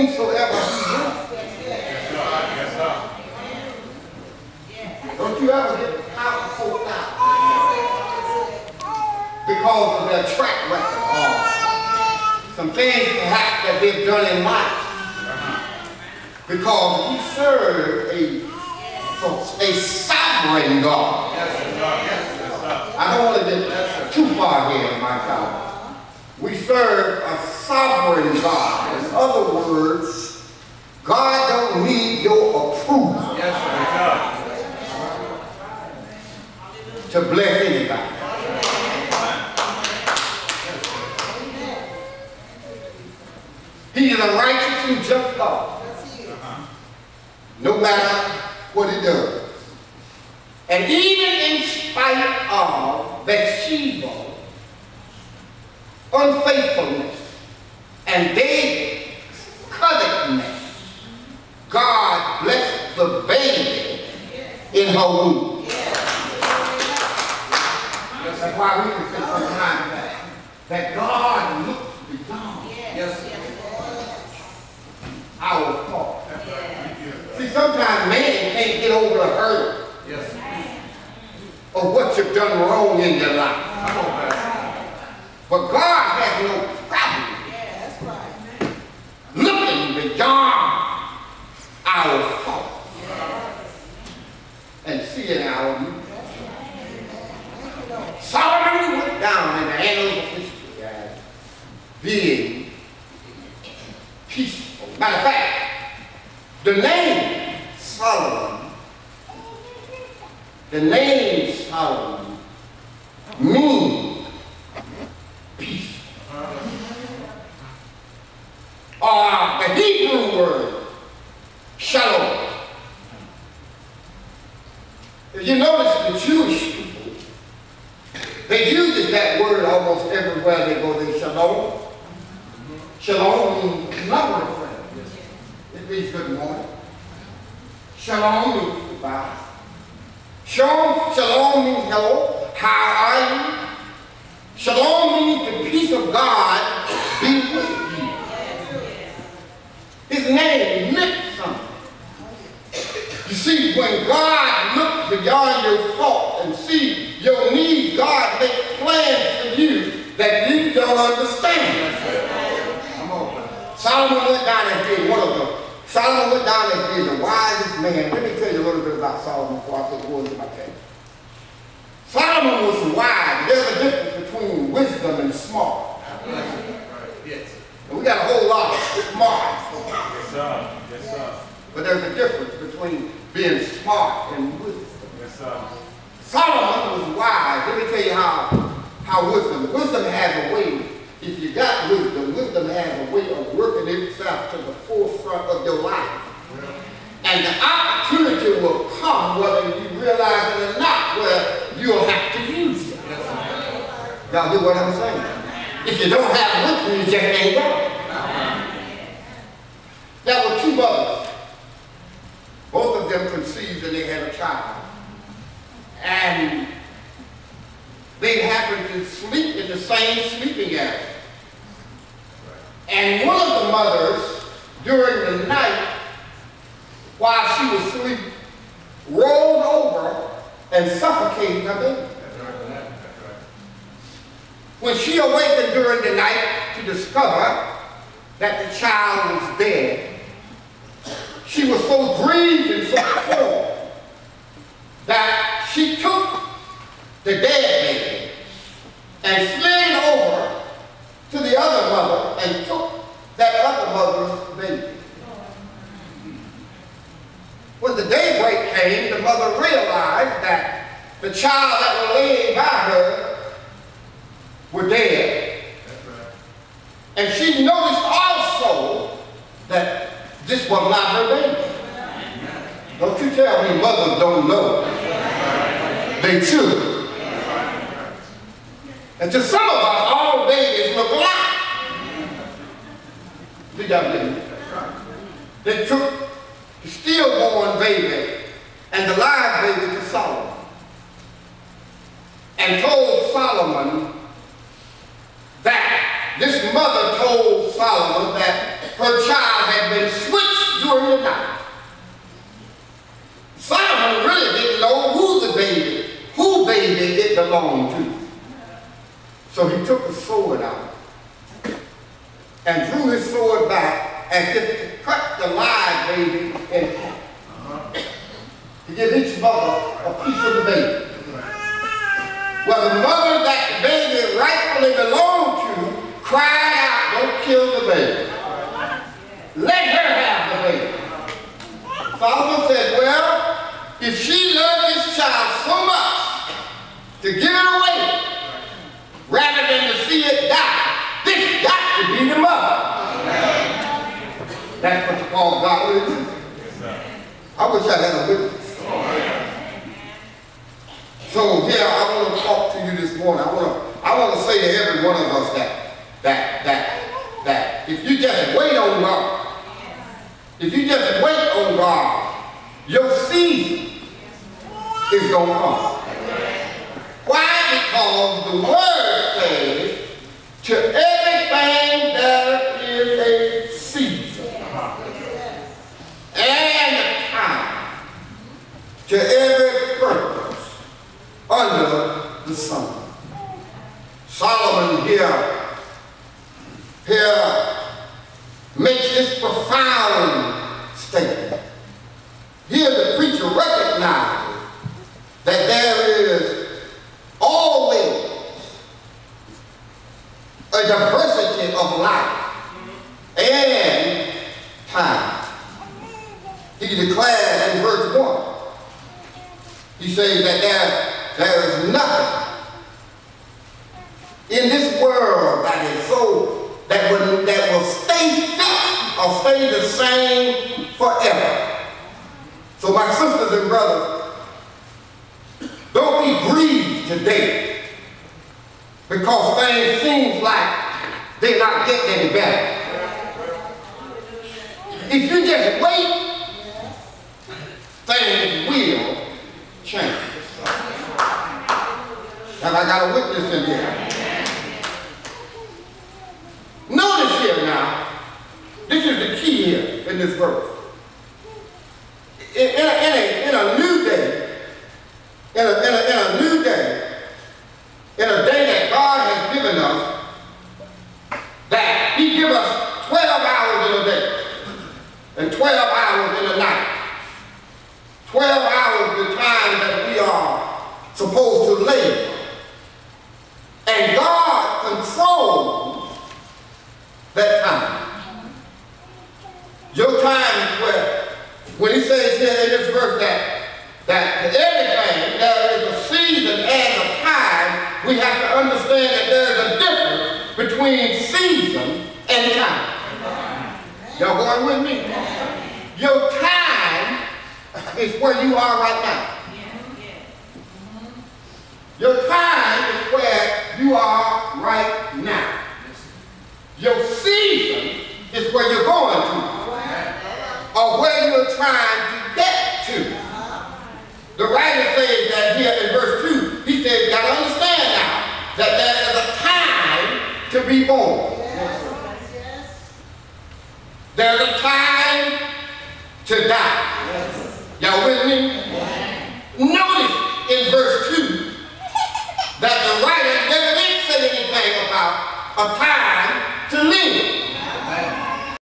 whomsoever he will. Yes, sir. Don't you ever get out poked out because of their track record or some things perhaps that they've done in life. Because we serve a sovereign God. Yes, sir. I don't want to get too far here, my child. We serve a sovereign God. In other words, God don't need your approval to bless anybody. He is a righteous and just God. No matter what he does. And even in spite of Bathsheba's unfaithfulness and David's covetousness, God blessed the baby in her womb. That's why we can say sometimes that God looks beyond our fault. See, sometimes man can't get over the hurt of what you've done wrong in your life. But God has no problem looking beyond our fault and seeing our needs. Solomon went down in the annals of history as being peaceful. Matter of fact, the name Solomon means peace. The Hebrew word shalom. If you notice the Jewish people, they use that word almost everywhere they go. They shalom. Shalom means number of friends. It means good morning. Shalom means goodbye. Shalom means hello. How are you? Shalom means the peace of God be with you. His name meant something. You see, when God looks beyond your fault and sees your needs, God makes plans for you that you don't understand. Come on. Solomon went down and did the wisest man. Let me tell you a little bit about Solomon before I take the words of my case. Solomon was wise. There's a difference between wisdom and smart. And we got a whole lot of smart. Yes, sir. But there's a difference between being smart and wisdom. Yes, sir. Solomon was wise. Let me tell you how wisdom has a way. If you got wisdom has a way of working itself to the forefront of your life. And the opportunity will come whether you realize it or not, where you'll have to use it. Y'all hear what I'm saying? If you don't have wisdom, you just ain't got it. There were two mothers. Both of them conceived and they had a child. And they happened to sleep in the same sleeping area. And one of the mothers, during the night, while she was asleep, rolled over and suffocated her baby. When she awakened during the night to discover that the child was dead, she was so grieved and so poor that she took the dead baby and slid over to the other mother and took that other mother's baby. When the daybreak came, the mother realized that the child that was laying by her were dead. That's right. And she noticed also that this was not her baby. Don't you tell me mothers don't know. They should. And to some of us, all babies look alike. Did y'all get me? They took the stillborn baby and the live baby to Solomon and told Solomon that this mother told Solomon that her her child had been switched during the night. Solomon really didn't know who baby it belonged to. So he took the sword out and drew his sword back as if to cut the live baby in half. To give each mother a piece of the baby. Well, the mother that the baby rightfully belonged to cried out, "Don't kill the baby. Let her have the baby." Solomon said, well, if she loved this child so much to give it away rather than to see it die, this got to be the mother. That's what you call God witness. I wish I had a witness. So here I want to talk to you this morning. I want to say to every one of us that if you just wait on God, your season is going to come. Why? Because the word says, to everything there is a season and a time to every purpose under the sun. Solomon here makes this profound statement. Here the preacher recognizes that there is always a diversity of life and time. He declares in verse 1, he says that there is nothing in this world that will stay fixed or stay the same forever. So my sisters and brothers, don't be grieved today because things seem like they're not getting any better. If you just wait, things will change. Have I got a witness in here? Notice here now, this is the key here in this verse. In a new day, in a day that God has given us, that He gives us 12 hours in a day and 12 hours in a night. 12 hours the time that we are supposed to labor. And God controls that time. Your time is where, when he says here in this verse that to everything there is a season and a time, we have to understand that there is a difference between season and time. Y'all going with me? Your time is where you are right now. Your time is where you are right now. Your season is where you're going to, or where you're trying to get to. The writer says that here in verse 2, he says, you got to understand now that there is a time to be born. There's a time to die. Y'all with me? Notice in verse